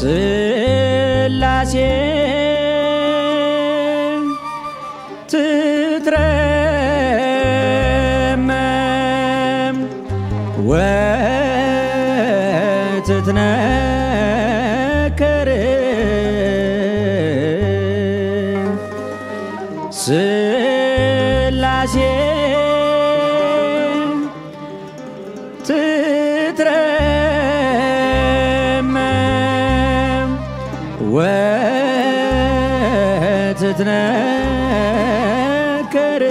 ስላሴ ትትረመም ወትትነከር ስላሴ ትትረመም ወትትነከር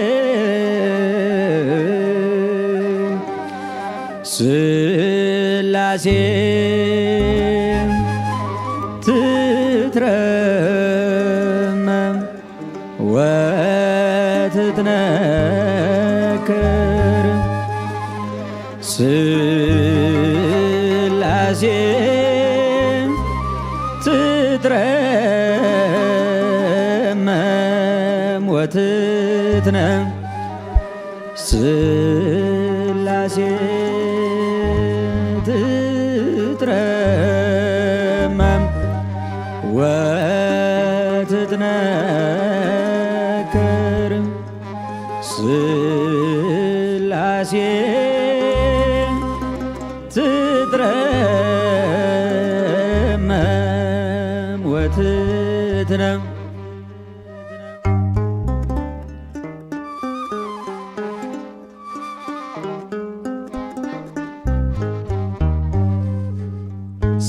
ስላሴ ትትረመም ወትትነከር ስላሴ ትትረመም ወትትነከር ስላሴ ትትረመም ወትትነከር ስላሴ ትትረመም ወትትነከር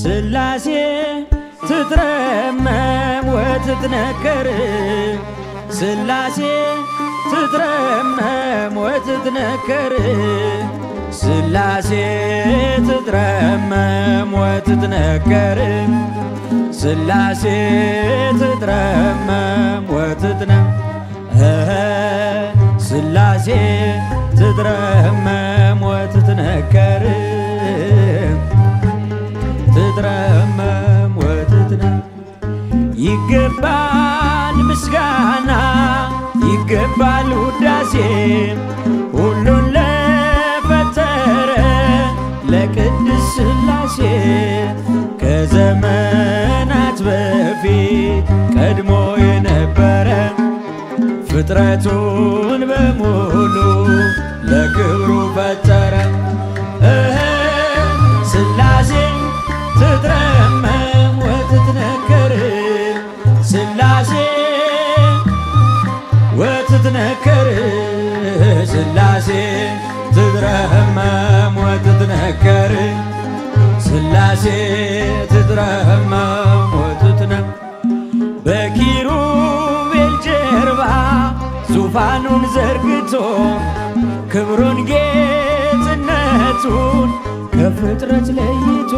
ስላሴ ትትረመም ወትትነከር ስላሴ ትትረመም ወትትነከር ስላሴ ትትረመም ወትትነከር ስላሴ ትትረመም ወትትነከር ስላሴ ትትረመም ወትትነከር ትትረመም ወትትነከር ይገባል ምስጋና ይገባል ውዳሴ ሁሉን ለፈጠረ ለቅድስ ስላሴ ከዘመናት በፊት ቀድሞ የነበረ ፍጥረቱን በሙሉ ለክብሩ ፈጠረ ስላሴ ትትረመም ወትትነከር ስላሴ ወትትነከር ስላሴ ትትረመም ወትትነከር ስላሴ ትትረመም ወትትነከር በኪሩቤል ጀርባ ዙፋኑን ዘርግቶ ክብሩን ጌትነቱን ከፍጥረት ለይቶ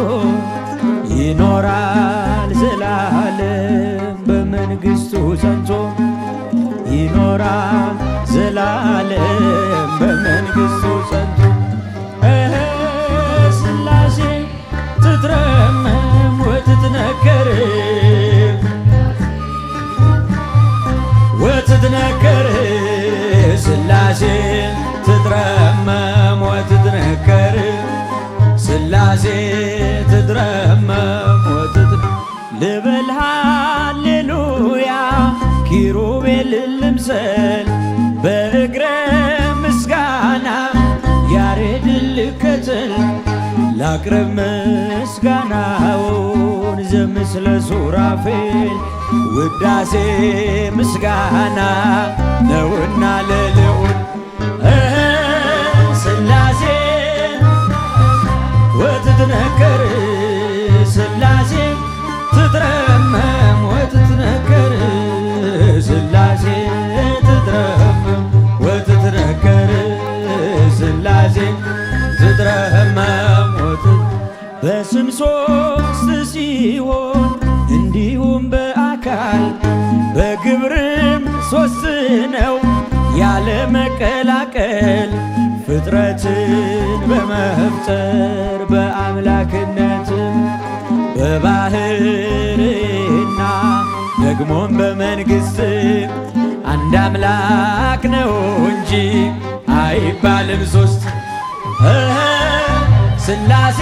ይኖራል ዘላለም በመንግሥቱ ጸንቶ ይኖራል ዘላለም በመንግሥቱ ጸንቶ ስላሴ ትትረመም ወትትነከር ወትትነከር ስላሴ ትትረመም ወትትነከር ስላሴ ትትረመም ወትትነከር ልበል ሃሌሉያ ኪሩቤል ልምሰል በእግረ ምስጋና ያሬድ ልከተል ላቅርብ ምስጋናውን ዘምስለ ሱራፌል ውዳሴ ምስጋና ነውና ለልዑል ስላሴ ወትትነከር ስላሴ ትትረመም ወትትነከር ስላሴ ትትረመም ወትትነከር ስላሴ ትትረመም በስም ሦስት ሲሆን እንዲሁም በአካል በግብርም ሦስት ነው ያለ መቀላቀል ፍጥረትን በመፍጠር በአምላክነትም በባህርና ደግሞም በመንግሥት አንድ አምላክ ነው እንጂ አይባልም ሦስት ስላሴ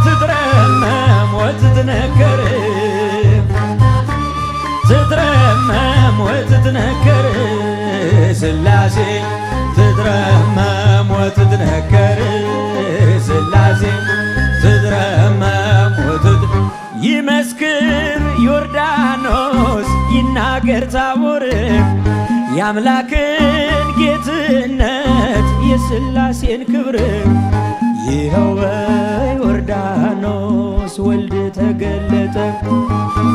ትትረመም ወትትነከር ሥላሴ ትትረመም ወትትነከር ሥላሴ ትትረመም ይመስክር ዮርዳኖስ ይናገር ታቦር የአምላክን ጌትነት የሥላሴን ክብር ይኸው በዮርዳኖስ ወልድ ተገለጠ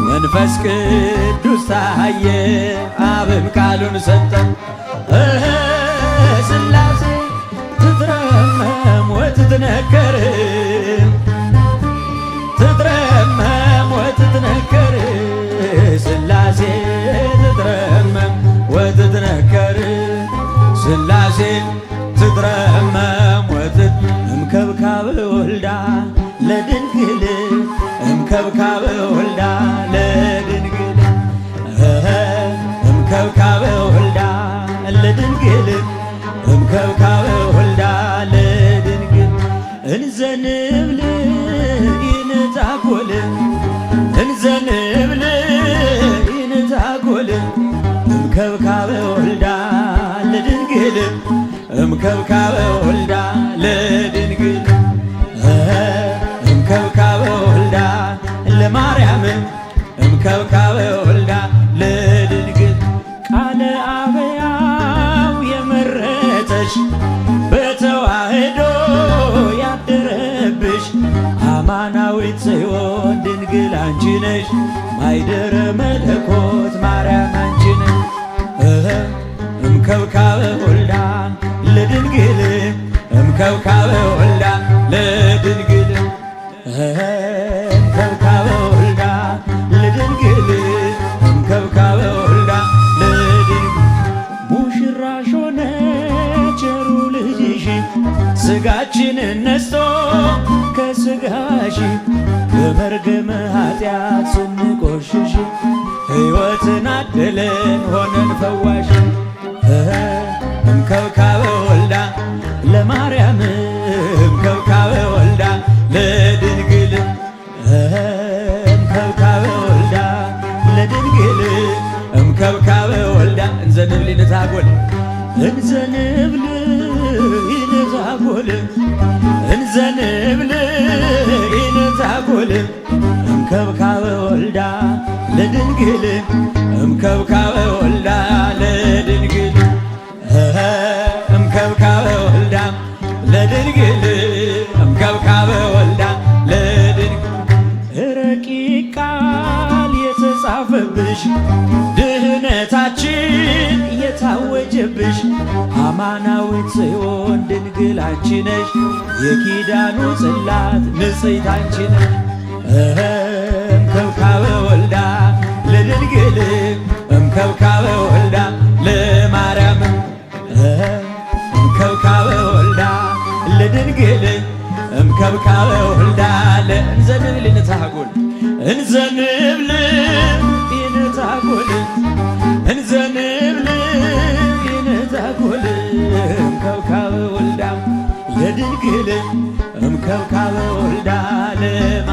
መንፈስ ቅዱስ ታየ አብም ቃሉን ሰጠ ሥላሴ ትትረመም ወትትነከር ትትረመም ወትትነከር ሥላሴ ትትረመም ወትትነከር ሥላሴ ትትረመም እምከብካብ ወልዳ ለድንግል እምከብካብ ወልዳ ለድንግል እምከብካብ ወልዳ ለድንግል እምከብካብ ወልዳ ለድንግል እንዘንብል ይንታጎል እንዘንብል ይንታጎል እምከብካብ ወልዳ ለድንግል እምከብካብ ወልዳ ለድንግል እምከብካብ ወልዳ ለማርያም እምከብካብ ወልዳ ለድንግል ቃለ አበያው የመረጠሽ በተዋህዶ ያደረብሽ አማናዊት ጽዮን ድንግል አንቺ ነሽ ማይደረ መለኮት ማርያም አንቺ ነሽ እምከብካብ ወልዳ ለድንግል እምከብካብ ወልዳ ለድንግል እምከብካብ ወልዳ ለድንግል እምከብካብ ወልዳ ለድንግል ሙሽራሽ ሆነ ቸሩ ልጅሽ ሥጋችንን ነስቶ ከሥጋሽ በመርገመ ኃጢአት ስንቆሽሽ ሕይወትን አደለን ሆነን ፈዋሽ እምከብካብ ወልዳ ለማርያም እምከብካብ ወልዳ ለድንግል እምከብካብ ወልዳ ለድንግል እምከብካብ ወልዳ እንዘንብል ይንታጎል እንዘንብል ይንታጎል እንዘንብል ይንታጎል እምከብካብ ወልዳ ለድንግል እምከብካብ ወልዳ ለድንግል እምከብካብ ወልዳ ለድንግል እምከብካብ ወልዳ ለድንግል ረቂቅ ቃል የተጻፈብሽ ድህነታችን የታወጀብሽ አማናዊት ጽዮን ድንግል አንቺ ነሽ የኪዳኑ ጽላት ንጽሕት አንቺ ነሽ እምከብካብ ወልዳ ለድንግል እምከብካብ ወልዳ ለማርያም እምከብካብ ወልዳ ለድንግል እምከብካብ ወልዳ እንዘንብል ይንታጎል እንዘንብል ይንታጎል እንዘንብል ይንታጎል እምከብካብ ወልዳ ለድንግል እምከብካብ ወልዳ ለማ